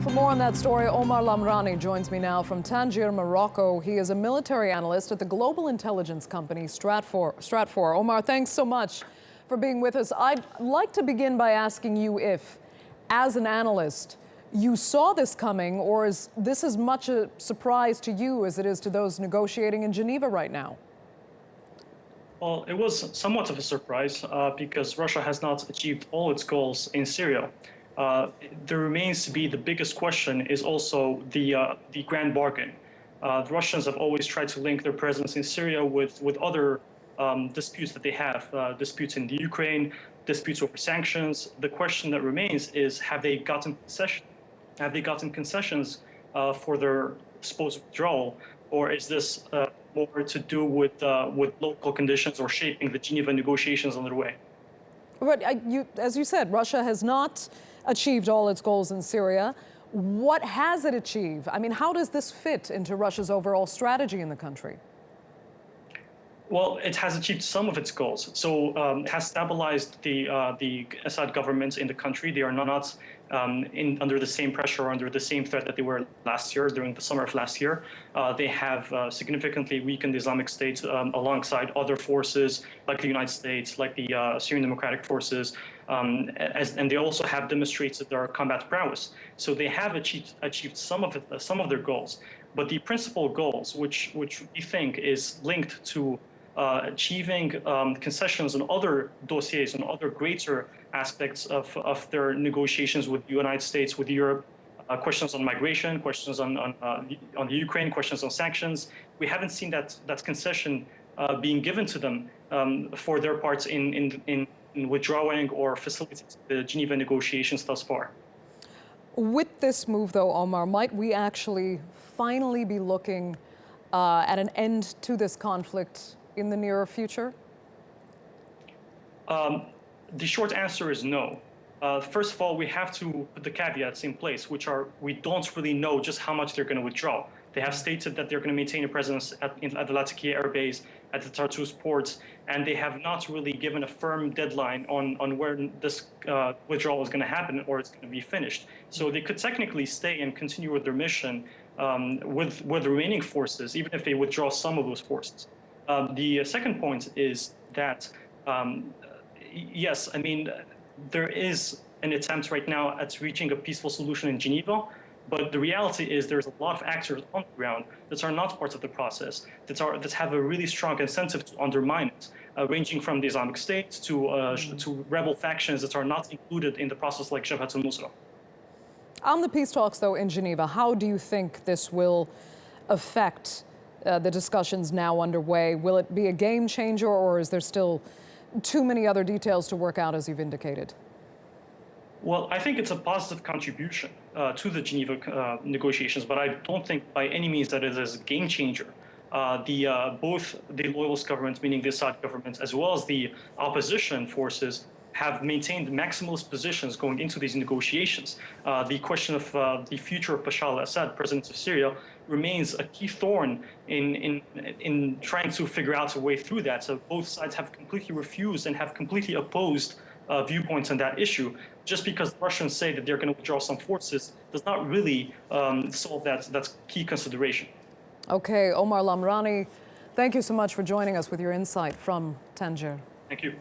For more on that story, Omar Lamrani joins me now from Tangier, Morocco. He is a military analyst at the global intelligence company Stratfor. Omar, thanks so much for being with us. I'd like to begin by asking you if, as an analyst, you saw this coming, or is this as much a surprise to you as it is to those negotiating in Geneva right now? Well, it was somewhat of a surprise because Russia has not achieved all its goals in Syria. There remains to be the biggest question is also the grand bargain. The Russians have always tried to link their presence in Syria with other disputes that they have, disputes in the Ukraine, disputes over sanctions. The question that remains is, have they gotten concessions for their supposed withdrawal, or is this more to do with local conditions or shaping the Geneva negotiations underway? But as you said, Russia has not achieved all its goals in Syria. What has it achieved? I mean, how does this fit into Russia's overall strategy in the country? Well, it has achieved some of its goals. So it has stabilized the Assad government in the country. They are not under the same pressure or under the same threat that they were last year, during the summer of last year. They have significantly weakened the Islamic State alongside other forces like the United States, like the Syrian Democratic Forces, and they also have demonstrated their combat prowess. So they have achieved some of their goals. But the principal goals, which we think is linked to achieving concessions on other dossiers and other greater aspects of their negotiations with the United States, with Europe, questions on migration, questions on the Ukraine, questions on sanctions. We haven't seen that concession being given to them for their parts in withdrawing or facilitating the Geneva negotiations thus far. With this move, though, Omar, might we actually finally be looking at an end to this conflict in the nearer future? The short answer is no. First of all, we have to put the caveats in place, which are we don't really know just how much they're going to withdraw. They have stated that they're going to maintain a presence at the Latakia Air Base, at the Tartus ports, and they have not really given a firm deadline on where this withdrawal is going to happen or it's going to be finished. So they could technically stay and continue with their mission with the remaining forces, even if they withdraw some of those forces. The second point is that, yes, I mean, there is an attempt right now at reaching a peaceful solution in Geneva, but the reality is there's a lot of actors on the ground that are not part of the process, that have a really strong incentive to undermine it, ranging from the Islamic State to rebel factions that are not included in the process, like Jabhat al-Nusra. On the peace talks, though, in Geneva, how do you think this will affect the discussions now underway? Will it be a game changer, or is there still too many other details to work out, as you've indicated? Well, I think it's a positive contribution to the Geneva negotiations, but I don't think by any means that it is a game changer. Both the loyalist government, meaning the Assad government, as well as the opposition forces, have maintained maximalist positions going into these negotiations. The question of the future of Bashar al-Assad, president of Syria, remains a key thorn in trying to figure out a way through that. So both sides have completely refused and have completely opposed viewpoints on that issue. Just because the Russians say that they're going to withdraw some forces does not really solve that key consideration. Okay, Omar Lamrani, thank you so much for joining us with your insight from Tangier. Thank you.